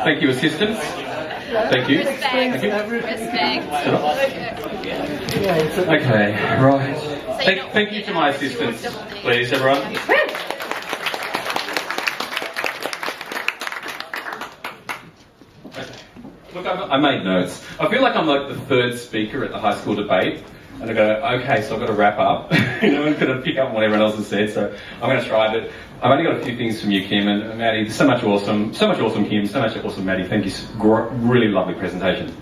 Thank you, assistants. Thank you. Respect. Thank you. Respect. Okay, right. Thank you to my assistants, please, everyone. Look, I made notes. I feel like I'm like the third speaker at the high school debate, and I go, okay, so I've got to wrap up. I'm going to pick up on what everyone else has said, so I'm going to try, but I've only got a few things from you, Kim, and Maddie. So much awesome, Kim, so much awesome, Maddie. Thank you, really lovely presentation.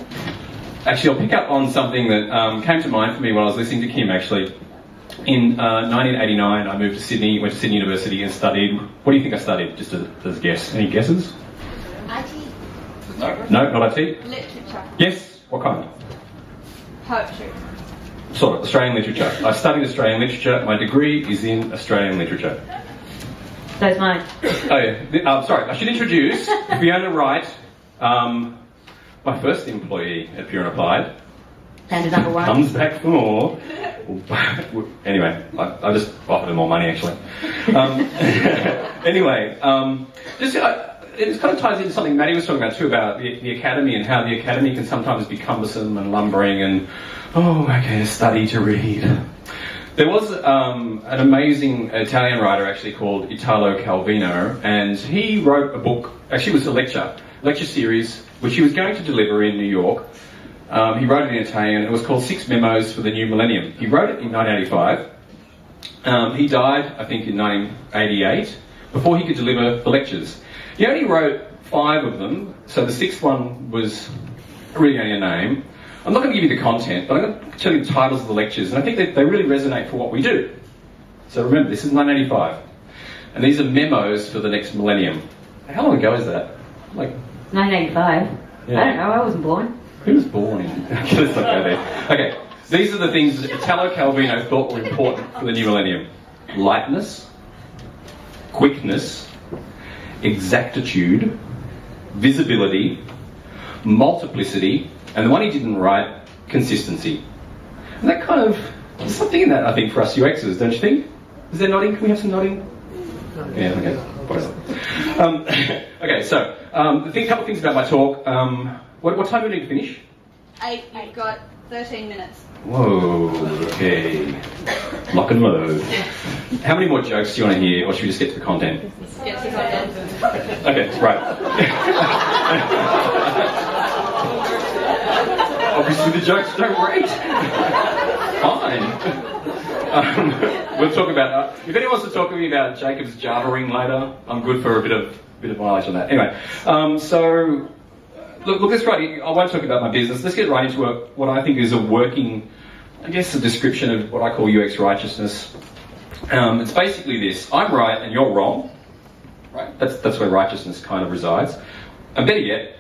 Actually, I'll pick up on something that came to mind for me while I was listening to Kim, actually. In 1989, I moved to Sydney, went to Sydney University and studied, what do you think I studied, just as a guess? Any guesses? IT. No, not IT? Literature. Yes, what kind? Poetry. Sort of, Australian literature. I studied Australian literature, my degree is in Australian literature. So's mine. Oh yeah, sorry, I should introduce Fiona Wright, my first employee at Pure and Applied. And another one. Comes back for more. Anyway, I just offered her more money, actually. Anyway, it kind of ties into something Maddie was talking about too, about the academy and how the academy can sometimes be cumbersome and lumbering and, to study to read. There was an amazing Italian writer actually called Italo Calvino, and he wrote a book, actually it was a lecture series, which he was going to deliver in New York. He wrote it in Italian. It was called 6 Memos for the New Millennium. He wrote it in 1985. He died, I think, in 1988, before he could deliver the lectures. He only wrote 5 of them, so the 6th one was really only a name. I'm not going to give you the content, but I'm going to tell you the titles of the lectures, and I think that they really resonate for what we do. So remember, this is 1985, and these are memos for the next millennium. How long ago is that? Like 1985. Yeah. I don't know, I wasn't born. Who was born in? Let's not go there. Okay, these are the things that Italo Calvino thought were important for the new millennium. Lightness, quickness, exactitude, visibility, multiplicity, and the one he didn't write, consistency. And that kind of, there's something in that, I think, for us UXers, don't you think? Is there nodding? Can we have some nodding? Yeah, okay. Okay, so, a couple of things about my talk. What time do we need to finish? 8. You've got 13 minutes. Whoa, okay. Lock and load. How many more jokes do you want to hear, or should we just get to the content? Get to the content. Okay, right. Obviously the jokes don't rate. Fine. We'll talk about, if anyone wants to talk to me about Jacob's Java ring later, I'm good for a bit of mileage on that. Anyway, Look, let's I won't talk about my business. Let's get right into what I think is a working, I guess, a description of what I call UX righteousness. It's basically this: I'm right and you're wrong. Right? That's where righteousness kind of resides. And better yet,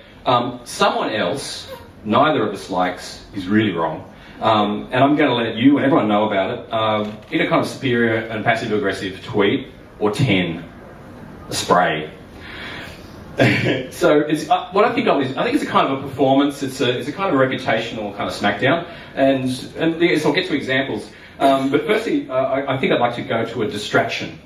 someone else, neither of us likes, is really wrong. And I'm going to let you and everyone know about it in a kind of superior and passive-aggressive tweet or 10, a spray. So it's, what I think of is, I think it's a kind of a performance, it's a kind of a reputational kind of smackdown, and yes, I'll get to examples. But firstly, I think I'd like to go to a distraction,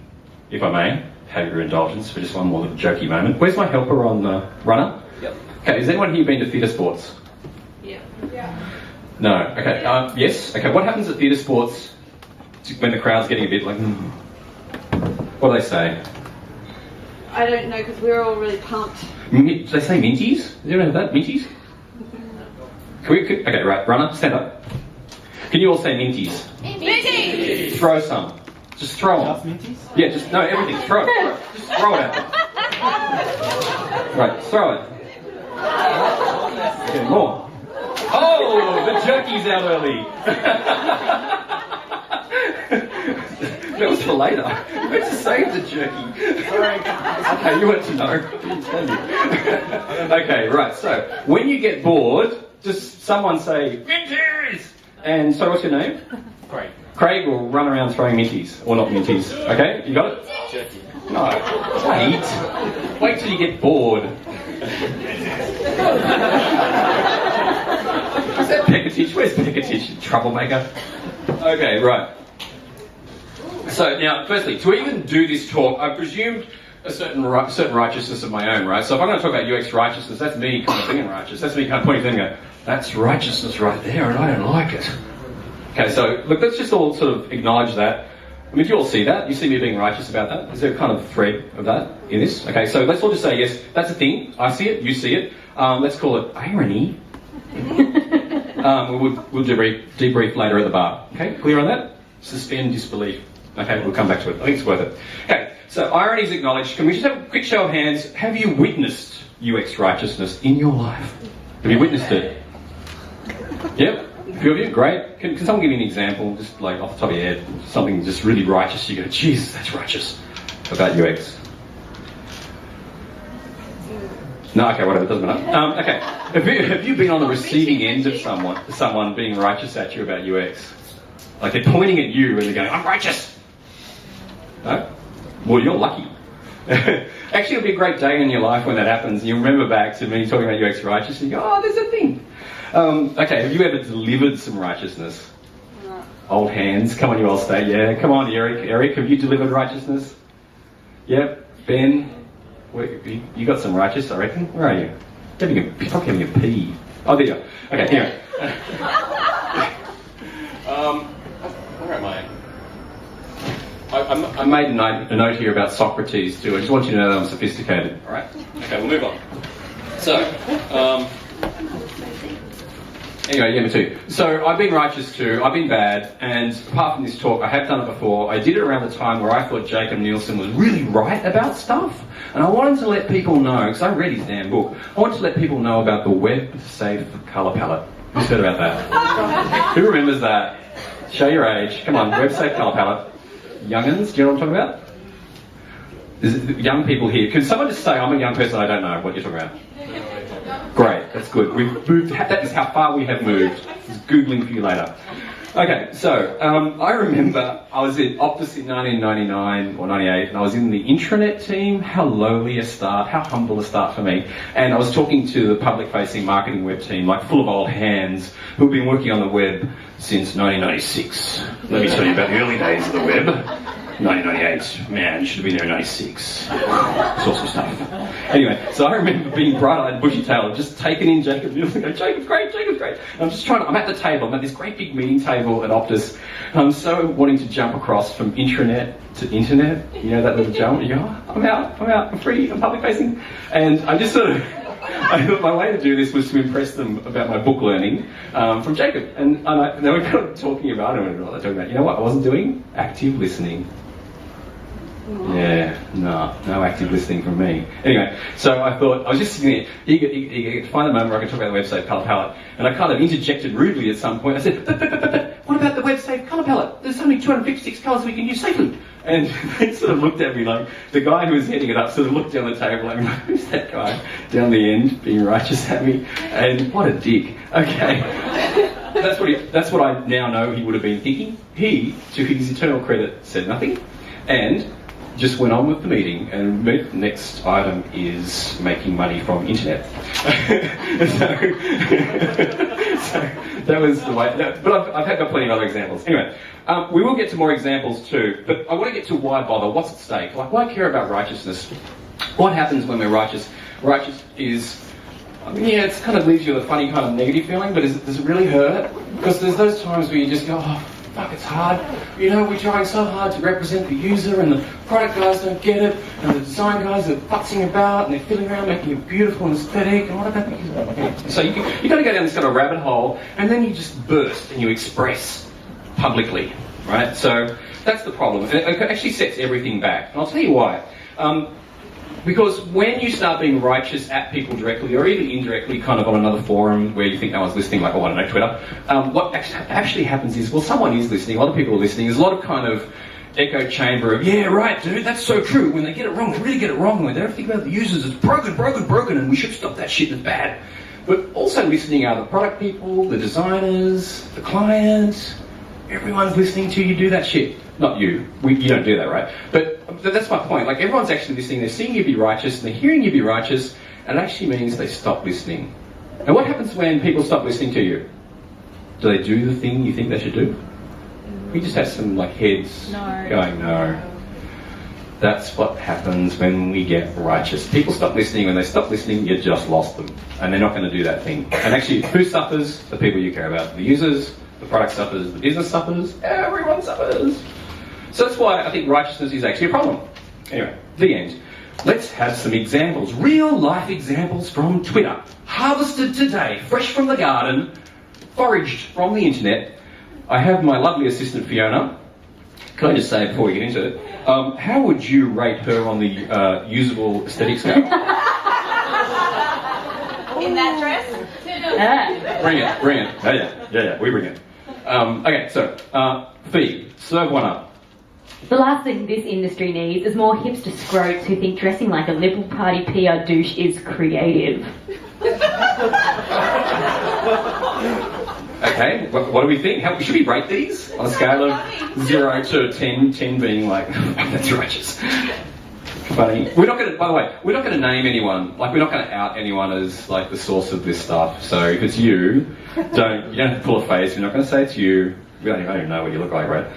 if I may, have your indulgence for just one more little jokey moment. Where's my helper on runner? Yep. Okay, has anyone here been to theatre sports? Yeah. No, okay, yes, okay, what happens at theatre sports when the crowd's getting a bit like, what do they say? I don't know, because we're all really pumped. Do they say minties? Does anyone have that? Minties? Okay, right, runner, stand up. Can you all say minties? Minties! Throw some. Just throw them. Just minties? Yeah, just, no, everything. Throw it. Just throw it at them. Right, throw it. Okay, more. Oh, the jerky's out early. That was for later. You meant to save the jerky. Sorry. Okay, you want to know. I didn't tell you. Okay, right, so when you get bored, just someone say, minties! And so what's your name? Craig. Craig will run around throwing minties. Or not minties. Okay, you got it? Jerky. No, wait. Wait till you get bored. Is that Pekatich? Where's Pekatich, troublemaker? Okay, right. So now, firstly, to even do this talk, I presumed a certain righteousness of my own, right? So if I'm going to talk about UX righteousness, that's me kind of being righteous. That's me kind of pointing to them and go, that's righteousness right there, and I don't like it. Okay, so look, let's just all sort of acknowledge that. I mean, do you all see that? You see me being righteous about that? Is there a kind of thread of that in this? Okay, so let's all just say, yes, that's a thing. I see it, you see it. Let's call it irony. We'll debrief later at the bar. Okay, clear on that? Suspend disbelief. Okay, we'll come back to it. I think it's worth it. Okay, so irony is acknowledged. Can we just have a quick show of hands? Have you witnessed UX righteousness in your life? Have you witnessed it? Yep. A few of you? Great. Can someone give me an example, just like off the top of your head, something just really righteous, you go, Jesus, that's righteous, about UX? No, okay, whatever, it doesn't matter. Okay, have you been on the receiving end of someone being righteous at you about UX? Like they're pointing at you and they're going, I'm righteous! No? Well, you're lucky. Actually, it'll be a great day in your life when that happens. You remember back to me talking about UX righteousness, and you go, oh, there's a thing. Okay, have you ever delivered some righteousness? No. Old hands, come on, you all stay. Yeah, come on, Eric. Eric, have you delivered righteousness? Yep. Ben, you got some righteous, I reckon. Where are you? Probably having a pee. Oh, there you are. Okay, anyway. Where am I? I made a note here about Socrates too. I just want you to know that I'm sophisticated. All right? Okay, we'll move on. So, anyway, yeah, me too. So I've been righteous too, I've been bad, and apart from this talk, I have done it before. I did it around the time where I thought Jacob Nielsen was really right about stuff, and I wanted to let people know, because I read his damn book, I wanted to let people know about the web-safe colour palette. Who's heard about that? Who remembers that? Show your age. Come on, web-safe colour palette. Young'uns, do you know what I'm talking about? There's young people here. Can someone just say, I'm a young person, I don't know what you're talking about? Great, that's good. We've moved, that is how far we have moved. Just Googling for you later. Okay, so I remember I was at Optus in 1999 or 98, and I was in the intranet team. How lowly a start, how humble a start for me. And I was talking to the public-facing marketing web team, like full of old hands, who've been working on the web since 1996. Let me tell you about the early days of the web. 1998, man, you should have been there in 96. Saw some stuff. Anyway, so I remember being bright-eyed, bushy-tailed, just taking in Jacob Nielsen, going, Jacob's great, Jacob's great. And I'm just I'm at the table, I'm at this great big meeting table at Optus, and I'm so wanting to jump across from intranet to internet, you know, that little jump, you go, oh, I'm out, I'm free, I'm public-facing. And I just sort of, I thought my way to do this was to impress them about my book learning from Jacob. And they were kind of talking about, I don't know what they're talking about. You know what I wasn't doing? Active listening. Yeah, no active listening from me. Anyway, so I thought, I was just sitting there, eager to find the moment where I could talk about the website colour palette, and I kind of interjected rudely at some point. I said, but what about the website colour palette? There's only 256 colours we can use safely. And they sort of looked at me like, the guy who was heading it up sort of looked down the table at me like, who's that guy down the end being righteous at me? And what a dick. Okay. That's what I now know he would have been thinking. He, to his eternal credit, said nothing, and just went on with the meeting, and the next item is making money from internet. so that was the way. But I've got plenty of other examples. Anyway, we will get to more examples too, but I want to get to why bother, what's at stake, like why care about righteousness? What happens when we're righteous? Righteous is, I mean, yeah, it kind of leaves you with a funny kind of negative feeling, but does it really hurt? Because there's those times where you just go, oh, fuck, it's hard. You know, we're trying so hard to represent the user, and the product guys don't get it, and the design guys are futzing about, and they're fiddling around making it beautiful and aesthetic, and what about the user? Okay. So you got to go down this kind of rabbit hole, and then you just burst and you express publicly, right? So that's the problem. It actually sets everything back, and I'll tell you why. Because when you start being righteous at people directly, or even indirectly, kind of on another forum where you think no one's listening, like, oh, I don't know, Twitter, what actually happens is, well, someone is listening, a lot of people are listening, there's a lot of kind of echo chamber of, yeah, right, dude, that's so true. When they get it wrong, they really get it wrong. When they don't think about the users, it's broken, and we should stop that shit, it's bad. But also listening are the product people, the designers, the clients, everyone's listening to you do that shit. Not you. You don't do that, right? But that's my point. Like, everyone's actually listening. They're seeing you be righteous, and they're hearing you be righteous, and it actually means they stop listening. And what happens when people stop listening to you? Do they do the thing you think they should do? We just have some, like, heads going, no. That's what happens when we get righteous. People stop listening. When they stop listening, you just lost them. And they're not going to do that thing. And actually, who suffers? The people you care about. The users, the product suffers, the business suffers, everyone suffers. So that's why I think righteousness is actually a problem. Anyway, the end. Let's have some examples, real life examples from Twitter. Harvested today, fresh from the garden, foraged from the internet. I have my lovely assistant Fiona. Can I just say before we get into it, how would you rate her on the usable aesthetic scale? In that dress? Bring it. Oh, yeah, we bring it. Okay, so, Fee, serve one up. The last thing this industry needs is more hipster scrotes who think dressing like a Liberal Party PR douche is creative. Okay, what do we think? Should we rate these on a scale of 0 to 10, 10 being like, that's righteous. Funny. We're not going to, by the way, we're not going to name anyone. Like, we're not going to out anyone as like the source of this stuff. So if it's you, you don't have to pull a face. We're not going to say it's you. We don't even know what you look like, right?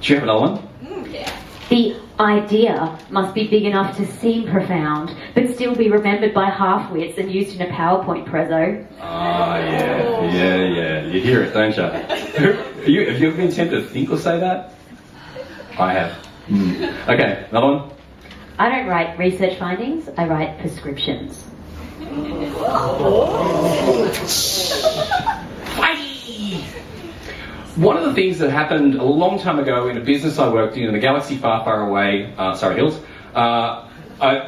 Do you have another one? Yeah. The idea must be big enough to seem profound, but still be remembered by half-wits and used in a PowerPoint prezzo. Ah, yeah. You hear it, don't you? Have you ever been tempted to think or say that? I have. Okay, another one? I don't write research findings, I write prescriptions. One of the things that happened a long time ago in a business I worked in a galaxy far, far away, Surrey Hills,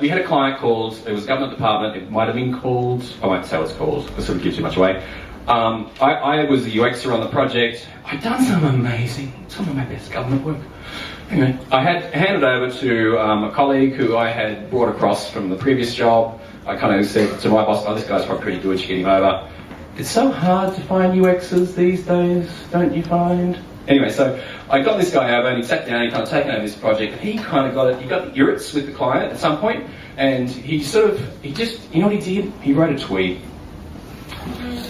we had a client called, it was a government department, it might have been called, I won't say what it's called, because it would give too much away. I was the UXer on the project. I'd done some of my best government work. Anyway, I had handed over to a colleague who I had brought across from the previous job. I kind of said to my boss, oh, this guy's probably pretty good, should get him over. It's so hard to find UXers these days, don't you find? Anyway, so I got this guy over and he sat down, he kind of taken over this project, and he kind of got it, he got the irrits with the client at some point, and he just, you know what he did? He wrote a tweet.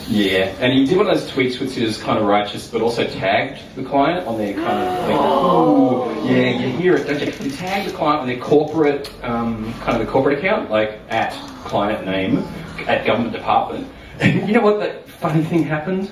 Yeah, and he did one of those tweets which is kind of righteous, but also tagged the client on their kind of, like, oh, yeah, you hear it, don't you? He tagged the client on their corporate, kind of the corporate account, like at client name, at government department. And you know what, that funny thing happened?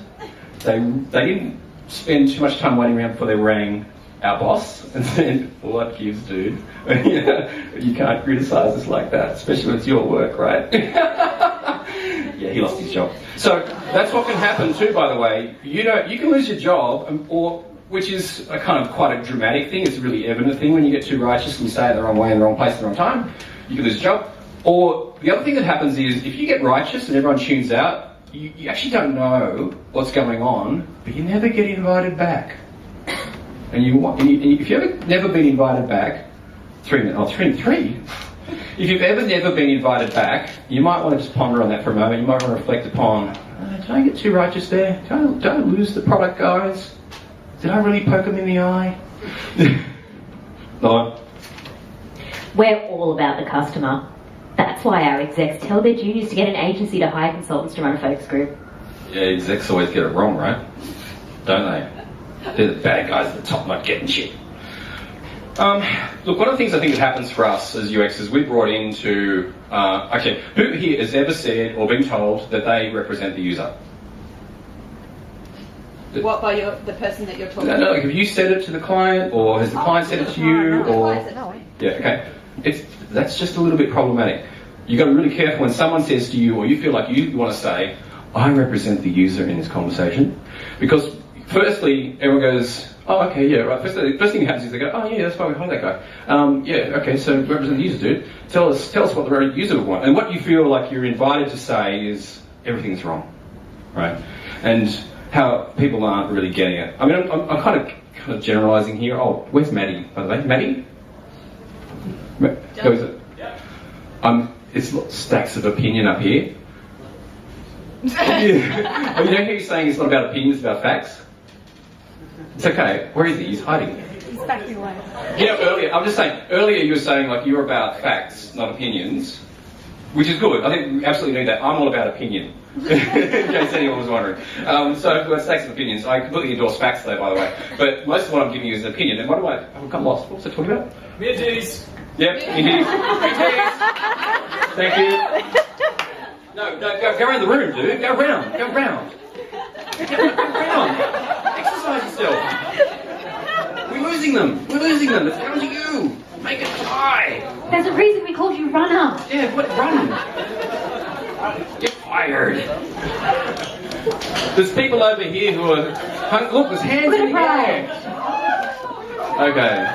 They didn't spend too much time waiting around before they rang our boss and said, what gives, dude? You can't criticise us like that, especially when it's your work, right? Yeah, he lost his job. So that's what can happen too, by the way. You know, you can lose your job, or which is a kind of quite a dramatic thing. It's a really evident thing when you get too righteous and you say it the wrong way in the wrong place at the wrong time. You can lose your job. Or the other thing that happens is if you get righteous and everyone tunes out, you actually don't know what's going on, but you never get invited back. And if you've ever never been invited back, three. If you've ever never been invited back, you might want to just ponder on that for a moment. You might want to reflect upon, did I get too righteous there? Did I lose the product guys? Did I really poke them in the eye? No. We're all about the customer. That's why our execs tell their juniors to get an agency to hire consultants to run a focus group. Yeah, execs always get it wrong, right? Don't they? They're the bad guys at the top not getting shit. Look, one of the things I think that happens for us as UX is we're brought into... actually, who here has ever said or been told that they represent the user? What, by the person that you're talking to? No, have you said it to the client, or has the client said it to you? Or yeah, okay. That's just a little bit problematic. You've got to be really careful when someone says to you, or you feel like you want to say, I represent the user in this conversation. Because firstly, everyone goes, oh, okay, yeah, right. First thing that happens is they go, oh, yeah, that's why we hired that guy. Yeah, okay, so represent the user, dude. Tell us what the user would want. And what you feel like you're invited to say is everything's wrong, right? And how people aren't really getting it. I mean, I'm kind of generalising here. Oh, where's Maddie, by the way? Maddie? Who is it? Yeah. It's stacks of opinion up here. Yeah. Well, you know how you're saying it's not about opinions, it's about facts? It's okay. Where is he? He's hiding. He's backing away. You know, I'm just saying, earlier you were saying like you're about facts, not opinions, which is good. I think we absolutely need that. I'm all about opinion. In case anyone was wondering. So let's take some opinions. I completely endorse facts though, by the way. But most of what I'm giving you is an opinion. And what do I've become lost. What was I talking about? Middies. Yep, middies. Thank you. No, go around the room, dude. Go round. Go round. Exercise yourself. We're losing them. It's down to you. Make it fly. There's a reason we called you runner. Yeah, what? Run. You're fired. There's people over here who are... Look, there's hands in the air. Okay.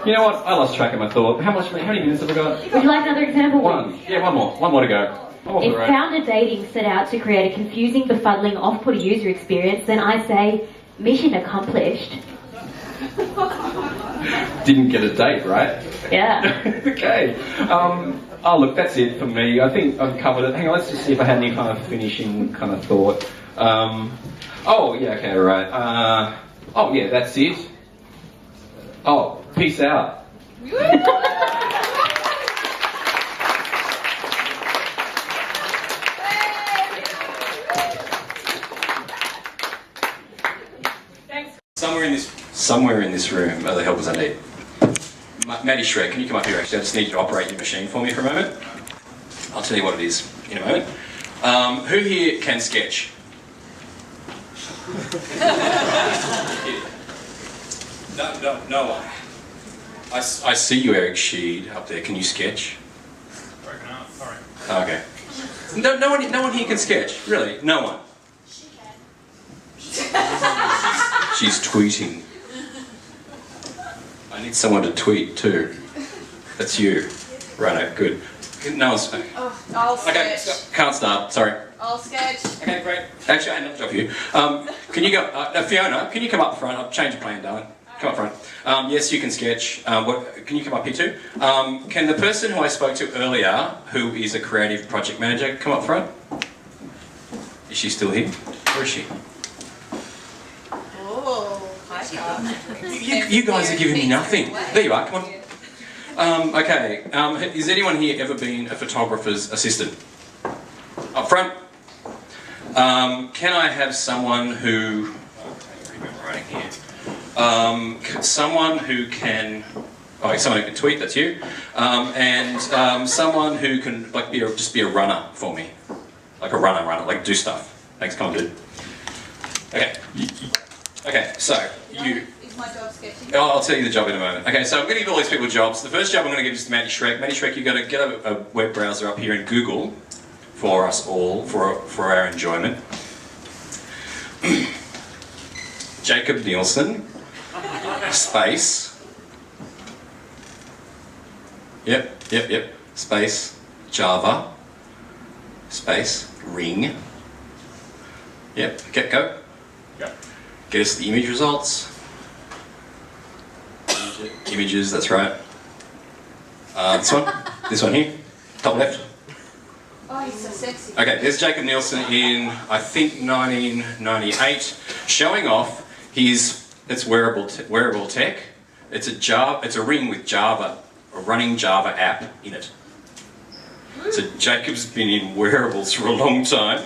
You know what? I lost track of my thought. How many minutes have I got? Would you like another example? One. Yeah, one more. One more to go. If Founder Dating set out to create a confusing, befuddling, off-putting user experience, then I say, mission accomplished. Didn't get a date, right? Yeah. Okay. Oh, look, that's it for me. I think I've covered it. Hang on, let's just see if I had any kind of finishing kind of thought. Oh, yeah, okay, right. Oh, yeah, that's it. Oh, peace out. Somewhere in this room are the helpers I need. Maddie Shrek, can you come up here actually? I just need you to operate your machine for me for a moment. I'll tell you what it is in a moment. Who here can sketch? No one. I see you, Eric Sheed, up there. Can you sketch? Broken up, sorry. Okay. No one here can sketch, really? No one. She's tweeting. I need someone to tweet too. That's you. Right, good. No one's... I'll Okay, sketch. can't start, sorry. I'll sketch. Okay, great. Actually, I had another job for you. Can you go... Fiona, can you come up front? I'll change the plan, darling. Come up front. Yes, you can sketch. Can you come up here too? Can the person who I spoke to earlier, who is a creative project manager, come up front? Is she still here? Where is she? Oh, hi, Carl. You guys are giving me nothing. There you are, come on. Okay, has anyone here ever been a photographer's assistant? Up front. Can I have someone who... Right here. Someone who can... Oh, someone who can tweet, that's you. And someone who can just be a runner for me. Like a runner, like do stuff. Thanks, come on, dude. Okay. Okay, so you... Is my job sketching? I'll tell you the job in a moment. Okay, so I'm going to give all these people jobs. The first job I'm going to give is to Maddie Shrek. Maddie Shrek, you've got to get a web browser up here and Google for us all, for our enjoyment. Jacob Nielsen, space. Yep. Space, Java, space, ring. Yep, go. Yep. Get us the image results. Images, that's right. This one here, top left. Oh, he's so sexy. Okay, there's Jacob Nielsen in, I think, 1998, showing off it's wearable tech. It's a ring with Java, a running Java app in it. So Jacob's been in wearables for a long time.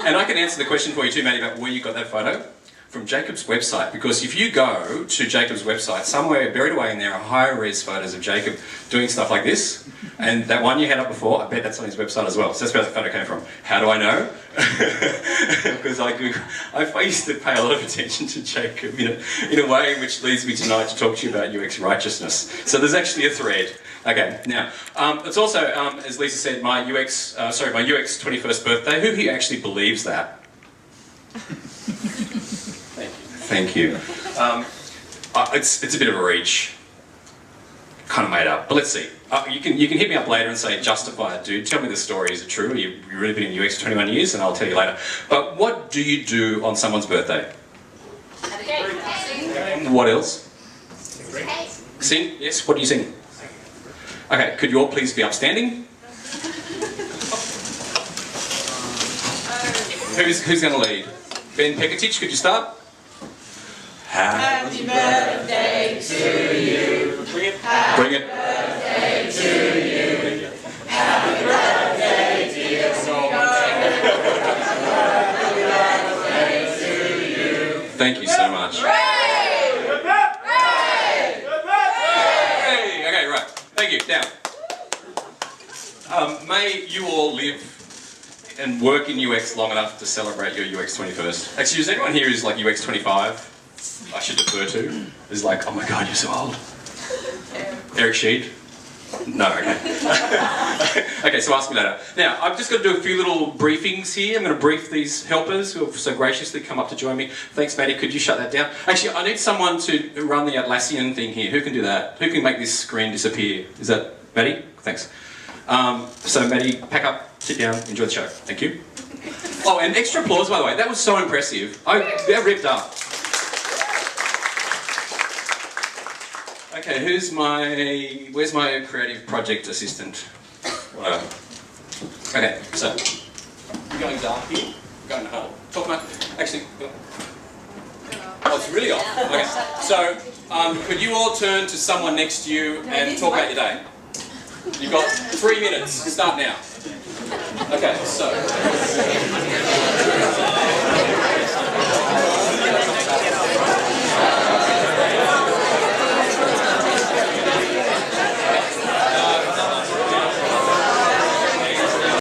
And I can answer the question for you too, Maddie, about where you got that photo. From Jacob's website, because if you go to Jacob's website, somewhere buried away in there are higher res photos of Jacob doing stuff like this, and that one you had up before, I bet that's on his website as well. So that's where that photo came from. How do I know? Because I used to pay a lot of attention to Jacob in a way which leads me tonight to talk to you about UXRigheousness. So there's actually a thread. Okay, now, it's also, as Lisa said, my UX 21st birthday. Who here actually believes that? Thank you. It's a bit of a reach. Kind of made up, but let's see. You can hit me up later and say, justify it, dude. Tell me the story. Is it true? You've really been in UX for 21 years, and I'll tell you later. But what do you do on someone's birthday? What else? Sing? Yes. What do you sing? Okay. Could you all please be upstanding? Who's going to lead? Ben Pekatich, could you start? Happy birthday to you. Bring it. Happy birthday to you. Happy birthday, dear sweetheart. Now, may you all live and work in UX long enough to celebrate your UX 21st. Actually, is anyone here who's like UX 25? I should defer to? Is like, oh my god, you're so old. Eric Sheed? No, okay. Okay, so ask me later. Now, I've just got to do a few little briefings here. I'm going to brief these helpers who have so graciously come up to join me. Thanks, Maddie. Could you shut that down? Actually, I need someone to run the Atlassian thing here. Who can do that? Who can make this screen disappear? Is that Maddie? Thanks. So, Maddie, pack up, sit down, enjoy the show. Thank you. Oh, and extra applause, by the way. That was so impressive. They're ripped up. Okay, where's my creative project assistant? Whatever. Okay, so, we're going dark here. We're going to talk about, actually, oh, it's really off. Okay, so, could you all turn to someone next to you and talk about your day? You've got 3 minutes, start now. Okay, so.